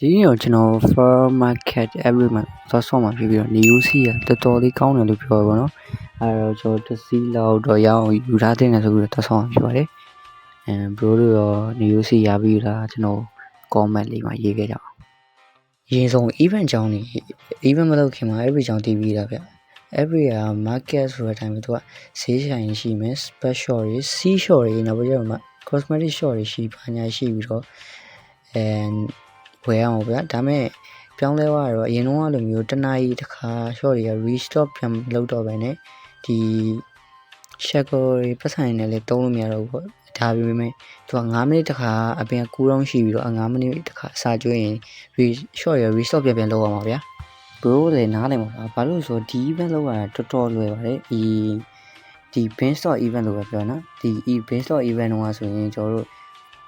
ဒီနေ့တော့ကျွန်တော် Fair Market every month သွားဆော့မှာဖြစ်ပြီးတော့ new C ကတော်တော်လေးကောင်းတယ်လို့ပြောရပါတော့။အဲတော့ကျွန်တော်တစ်စီးလောက်တော့ရအောင်ယူထားတဲ့နေဆိုပြီးတော့သွားဆော့မှာဖြစ်ပါတယ်။ bro တို့ရော new C ရပြီးလားကျွန်တော် comment လေးမှာရေးခဲ့ကြအောင်။ရင်ဆုံး event ကြောင်းနေ event မလုပ်ခင်မှာ every ကြောင်းတည်ပြီးတာဗျ။ every market ဆိုတဲ့အတိုင်းပဲသူကဈေးဆိုင်ရှိမယ် special တွေ C shop တွေနောက်ပြီးတော့ cosmetic shop တွေရှိပါညာရှိပြီးတော့ဝယ်အောင်ဗျာဒါမဲ့ပြောင်းလဲသွားတော့အရင်တော့လိုမျိုးတနားကြီးတစ်ခါ short တွေက restock ပြန်လုပ်တော့ပဲねဒီ shackle တွေပတ်ဆိုင်နေလဲတုံးလို့မရတော့ဘူးပေါ့ဒါပေမဲ့သူက9မိနစ်တစ်ခါအပြင်ကူတောင်းရှိပြီးတော့9မိနစ်တစ်ခါအစာကျွေးရင် short ရ restock ပြန်လုပ်အောင်ပါဗျာ bro လည်းနားလည်မှာပါဘာလို့ဆိုဒီ event လောက်ရတာတော်တော်လွယ်ပါတယ်ဒီ bin store event လို့ပဲပြောနော်ဒီ bin store event တော့ဆိုရင်ကျွန်တော်တို့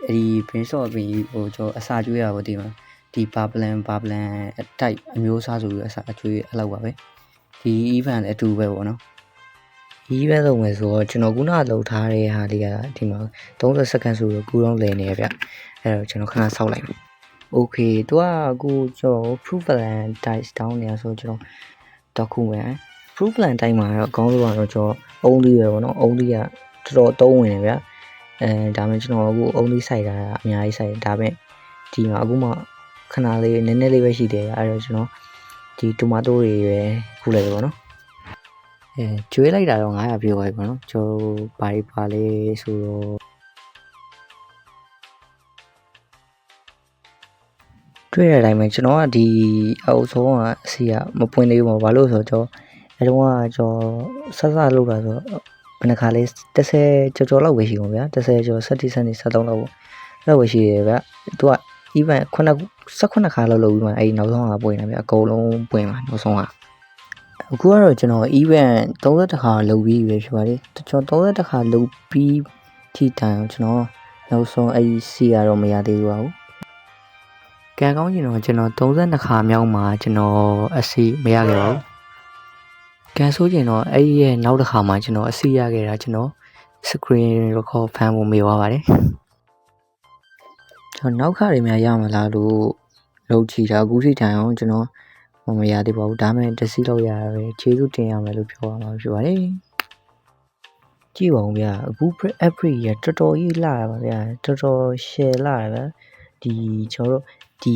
ဒီ bin store အပြင်ဟိုကျွန်တော်အစာကျွေးရပါဒီမှာဒီဘာပလန်တိုက်အမျိုးအစားဆိုပြီးအစားအကျွေးအဲ့လောက်ပါပဲဒီ event လည်းအတူပဲပေါ့နော် event လုပ်မယ်ဆိုတော့ကျွန်တော်ခုနလောက်ထားတဲ့ဟာလေးကဒီမှာ30စက္ကန့်ဆိုတော့ကူတော့လည်နေရဗျအဲ့တော့ကျွန်တော်ခဏစောက်လိုက်မယ် okay သူကအခုကျွန်တော် proof plan dice down နေရဆိုကျွန်တော် document proof plan တိုင်းမှာတော့အကောင်းဆုံးကတော့ကျွန်တော်အုံးလေးပဲပေါ့နော်အုံးလေးကတော်တော်သုံးဝင်နေဗျဒါမှကျွန်တော်အခုအုံးလေးစိုက်တာအများကြီးစိုက်ဒါပေမဲ့ဒီမှာအခုမှခဏလေးနည်းနည်းလေးပဲရှိသေးတယ်အဲ့တော့ကျွန်တော်ဒီတိုမာတိုတွေပဲခုလိုက်ပေါ့နော်ကျွေးလိုက်တာတော့900ပြည့်သွားပြီပေါ့နော်ကျွန်တော်ပါလေးဆိုတော့တွေ့တဲ့အတိုင်းပဲကျွန်တော်ကဒီအအုပ်ဆုံးကအစီကမပွင့်သေးဘူးပေါ့ဘာလို့ဆိုတော့ကျွန်တော်အဲတုန်းကကျွန်တော်ဆက်လုပ်တာဆိုတော့ဘယ်နှခါလေး30ကျော်လောက်ပဲရှိပါဗျာ30ကျော်70စနစ်73လောက်ပေါ့လောက်ပဲရှိတယ်ဗျသူက event 18ခါလောက်လုပ်ပြီးမှအဲ့ဒီနောက်ဆုံးကပွင့်နေဗျအကုန်လုံးပွင့်မှာနောက်ဆုံးကအခုကတော့ကျွန်တော် event 30ခါလုပ်ပြီးပဲဖြစ်ပါတယ်ကျွန်တော်30ခါလုပ်ပြီးထိတိုင်ကျွန်တော်နောက်ဆုံးအဲ့ဒီစီကတော့မရသေးဘူးပါဘူးကံကောင်းရင်တော့ကျွန်တော်32ခါမြောက်မှာကျွန်တော်အစီမရခဲ့ပါဘူးကန်ဆိုးကျင်တော့အဲ့ဒီရဲ့နောက်တစ်ခါမှာကျွန်တော်အစီရခဲ့တာကျွန်တော် screen record ဖမ်းဖို့မေ့သွားပါတယ်ကျွန်တော်နောက်ခါတွေများရမလားလို့လုပ်ကြည့်တာအခုထိတိုင်အောင်ကျွန်တော်မရသေးပါဘူးဒါမဲ့တစ်စီးလောက်ရရပဲခြေစုတင်ရမယ်လို့ပြောရမှာဖြစ်ပါတယ်ကြည့်ပါဦးဗျာအခု every ရတော်တော်ကြီးလာပါဗျာတော်တော် share လာဗျာဒီကျွန်တော်တို့ဒီ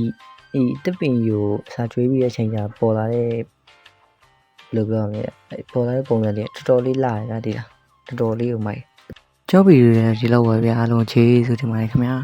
တစ်ပင်ယူအစာကျွေးပြီးတဲ့အချိန်ကျပေါ်လာတဲ့ဘယ်လိုပြောရမလဲပေါ်လာတဲ့ပုံစံတွေတော်တော်လေးလာရတာဒီလားတော်တော်လေးကိုမိုက်ကြောက်ပြီးရဒီလောက်ပဲဗျာအားလုံးခြေစုတင်ပါတယ်ခင်ဗျာ